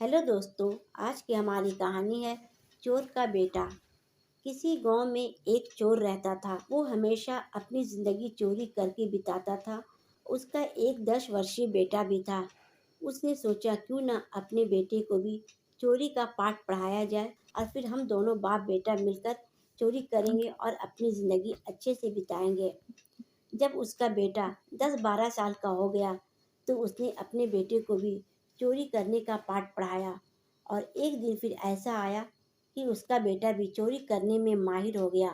Hello दोस्तों। आज की हमारी कहानी है चोर का बेटा। किसी गांव में एक चोर रहता था। वो हमेशा अपनी जिंदगी चोरी करके बिताता था। उसका एक 10 वर्षीय बेटा भी था। उसने सोचा क्यों ना अपने बेटे को भी चोरी का पाठ पढ़ाया जाए और फिर हम दोनों बाप बेटा मिलकर चोरी करेंगे और अपनी जिंदगी अच्छे से बिताएंगे। जब उसका बेटा 10-12 साल का हो गया तो उसने अपने बेटे को भी चोरी करने का पाठ पढ़ाया। और एक दिन फिर ऐसा आया कि उसका बेटा भी चोरी करने में माहिर हो गया।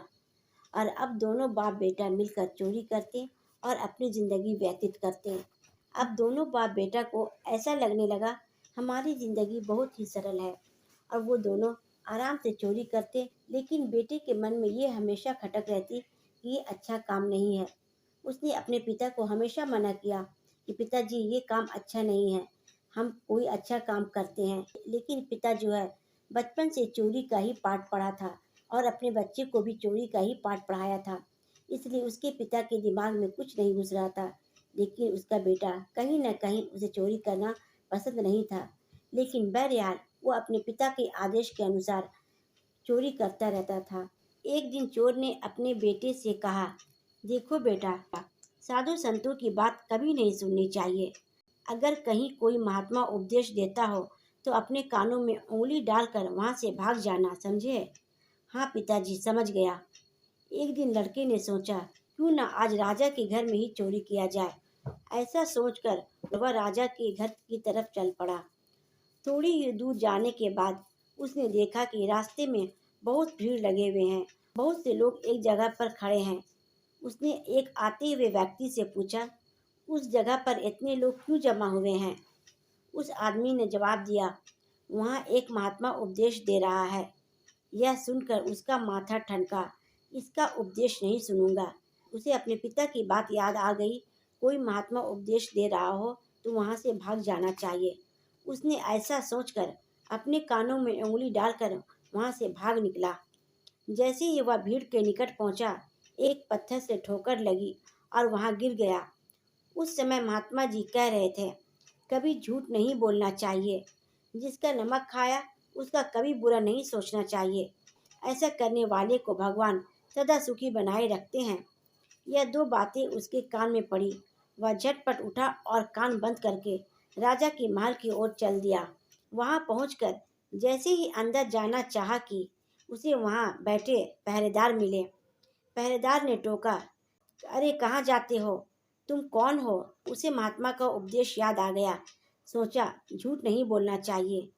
और अब दोनों बाप बेटा मिलकर चोरी करते और अपनी ज़िंदगी व्यतीत करते। अब दोनों बाप बेटा को ऐसा लगने लगा हमारी ज़िंदगी बहुत ही सरल है। और वो दोनों आराम से चोरी करते, लेकिन बेटे के मन में ये हमेशा खटक रहती कि ये अच्छा काम नहीं है। उसने अपने पिता को हमेशा मना किया कि पिताजी ये काम अच्छा नहीं है, हम कोई अच्छा काम करते हैं। लेकिन पिता जो है बचपन से चोरी का ही पाठ पढ़ा था और अपने बच्चे को भी चोरी का ही पाठ पढ़ाया था। इसलिए उसके पिता के दिमाग में कुछ नहीं घुस रहा था। लेकिन उसका बेटा कहीं न कहीं उसे चोरी करना पसंद नहीं था। लेकिन बहरहाल वो अपने पिता के आदेश के अनुसार चोरी करता रहता था। एक दिन चोर ने अपने बेटे से कहा, देखो बेटा, साधु संतों की बात कभी नहीं सुननी चाहिए। अगर कहीं कोई महात्मा उपदेश देता हो तो अपने कानों में उंगली डालकर वहां से भाग जाना, समझे? हाँ पिताजी, समझ गया। एक दिन लड़के ने सोचा क्यों ना आज राजा के घर में ही चोरी किया जाए। ऐसा सोचकर वह राजा के घर की तरफ चल पड़ा। थोड़ी ही दूर जाने के बाद उसने देखा कि रास्ते में बहुत भीड़ लगे हुए हैं। बहुत से लोग एक जगह पर खड़े हैं। उसने एक आते हुए व्यक्ति से पूछा, उस जगह पर इतने लोग क्यों जमा हुए हैं? उस आदमी ने जवाब दिया, वहाँ एक महात्मा उपदेश दे रहा है। यह सुनकर उसका माथा ठनका। इसका उपदेश नहीं सुनूंगा। उसे अपने पिता की बात याद आ गई। कोई महात्मा उपदेश दे रहा हो तो वहाँ से भाग जाना चाहिए। उसने ऐसा सोचकर अपने कानों में उंगली डालकर वहाँ से भाग निकला। जैसे ही वह भीड़ के निकट पहुंचा, एक पत्थर से ठोकर लगी और वहां गिर गया। उस समय महात्मा जी कह रहे थे, कभी झूठ नहीं बोलना चाहिए। जिसका नमक खाया उसका कभी बुरा नहीं सोचना चाहिए। ऐसा करने वाले को भगवान सदा सुखी बनाए रखते हैं। यह दो बातें उसके कान में पड़ी। वह झटपट उठा और कान बंद करके राजा के महल की ओर चल दिया। वहां पहुंचकर जैसे ही अंदर जाना चाहा कि उसे वहां बैठे पहरेदार मिले। पहरेदार ने टोका, अरे कहाँ जाते हो? तुम कौन हो? उसे महात्मा का उपदेश याद आ गया। सोचा झूठ नहीं बोलना चाहिए।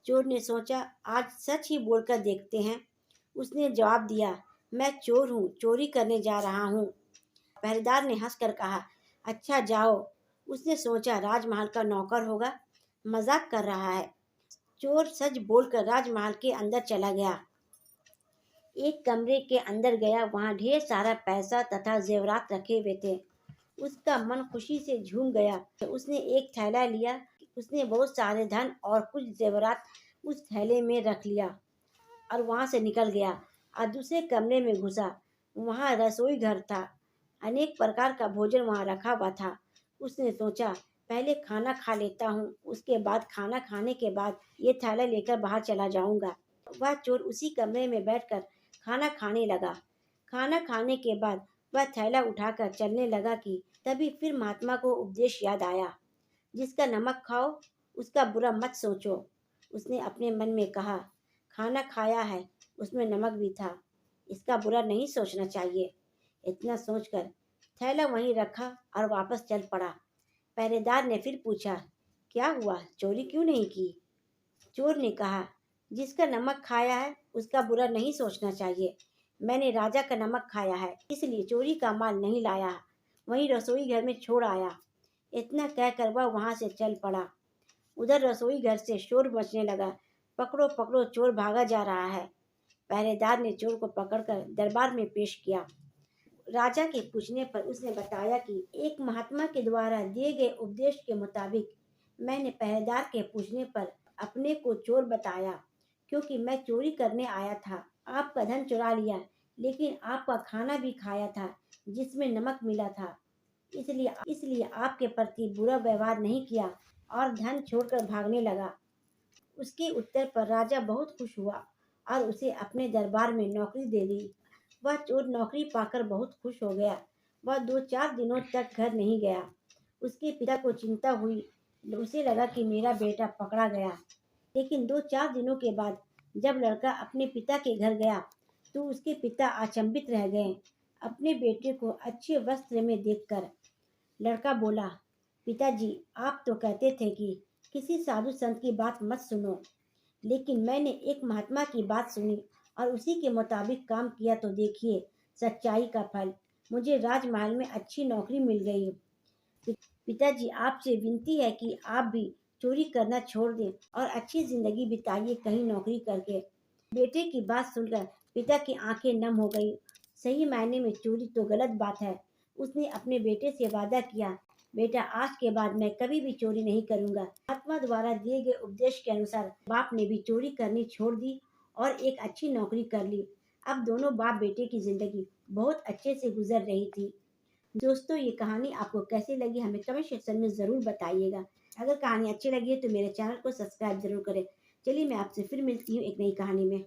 चोर ने सोचा आज सच ही बोलकर देखते हैं। उसने जवाब दिया, मैं चोर हूँ, चोरी करने जा रहा हूँ। पहरेदार ने हंसकर कहा, अच्छा जाओ। उसने सोचा राजमहल का नौकर होगा, मजाक कर रहा है। चोर सच बोलकर राजमहल के अंदर चला गया। एक कमरे के अंदर गया। वहां ढेर सारा पैसा तथा जेवरात रखे हुए थे। उसका मन खुशी से झूम गया। उसने एक थैला लिया। उसने बहुत सारे धन और कुछ जेवरात उस थैले में रख लिया और वहां से निकल गया और दूसरे कमरे में घुसा। वहां रसोई घर था। अनेक प्रकार का भोजन वहां रखा हुआ था। उसने सोचा पहले खाना खा लेता हूँ, उसके बाद खाना खाने के बाद ये थैला लेकर बाहर चला जाऊंगा। वह चोर उसी कमरे में बैठकर खाना खाने लगा। खाना खाने के बाद वह थैला उठाकर चलने लगा कि तभी फिर महात्मा को उपदेश याद आया, जिसका नमक खाओ उसका बुरा मत सोचो। उसने अपने मन में कहा, खाना खाया है, उसमें नमक भी था, इसका बुरा नहीं सोचना चाहिए। इतना सोचकर थैला वहीं रखा और वापस चल पड़ा। पहरेदार ने फिर पूछा, क्या हुआ, चोरी क्यों नहीं की? चोर ने कहा, जिसका नमक खाया है उसका बुरा नहीं सोचना चाहिए। मैंने राजा का नमक खाया है, इसलिए चोरी का माल नहीं लाया, वहीं रसोई घर में छोड़ आया। इतना कहकर वह वहां से चल पड़ा। उधर रसोई घर से शोर मचने लगा, पकड़ो पकड़ो, चोर भागा जा रहा है। पहरेदार ने चोर को पकड़कर दरबार में पेश किया। राजा के पूछने पर उसने बताया कि एक महात्मा के द्वारा दिए गए उपदेश के मुताबिक मैंने पहरेदार के पूछने पर अपने को चोर बताया, क्योंकि मैं चोरी करने आया था। आपका धन चुरा लिया, लेकिन आपका खाना भी खाया था जिसमें नमक मिला था। इसलिए आपके प्रति बुरा व्यवहार नहीं किया और धन छोड़कर भागने लगा। उसके उत्तर पर राजा बहुत खुश हुआ और उसे अपने दरबार में नौकरी दे दी। वह चोर नौकरी पाकर बहुत खुश हो गया। वह 2-4 दिनों तक घर नहीं गया। उसके पिता को चिंता हुई। उसे लगा कि मेरा बेटा पकड़ा गया। लेकिन 2-4 दिनों के बाद जब लड़का अपने पिता के घर गया तो उसके पिता अचंभित रह गए अपने बेटे को अच्छे वस्त्र में देखकर। लड़का बोला, पिताजी, आप तो कहते थे कि किसी साधु संत की बात मत सुनो, लेकिन मैंने एक महात्मा की बात सुनी और उसी के मुताबिक काम किया तो देखिए सच्चाई का फल। मुझे राजमहल में अच्छी नौकरी मिल गई। पिताजी, आपसे विनती है कि आप भी चोरी करना छोड़ दें और अच्छी जिंदगी बिताइए कहीं नौकरी करके। बेटे की बात सुनकर पिता की आंखें नम हो गई। सही मायने में चोरी तो गलत बात है। उसने अपने बेटे से वादा किया, बेटा, आज के बाद मैं कभी भी चोरी नहीं करूंगा। महात्मा द्वारा दिए गए उपदेश के अनुसार बाप ने भी चोरी करनी छोड़ दी और एक अच्छी नौकरी कर ली। अब दोनों बाप बेटे की जिंदगी बहुत अच्छे से गुजर रही थी। दोस्तों, ये कहानी आपको कैसी लगी हमें कमेंट सेक्शन में ज़रूर बताइएगा। अगर कहानी अच्छी लगी है तो मेरे चैनल को सब्सक्राइब ज़रूर करें। चलिए, मैं आपसे फिर मिलती हूँ एक नई कहानी में।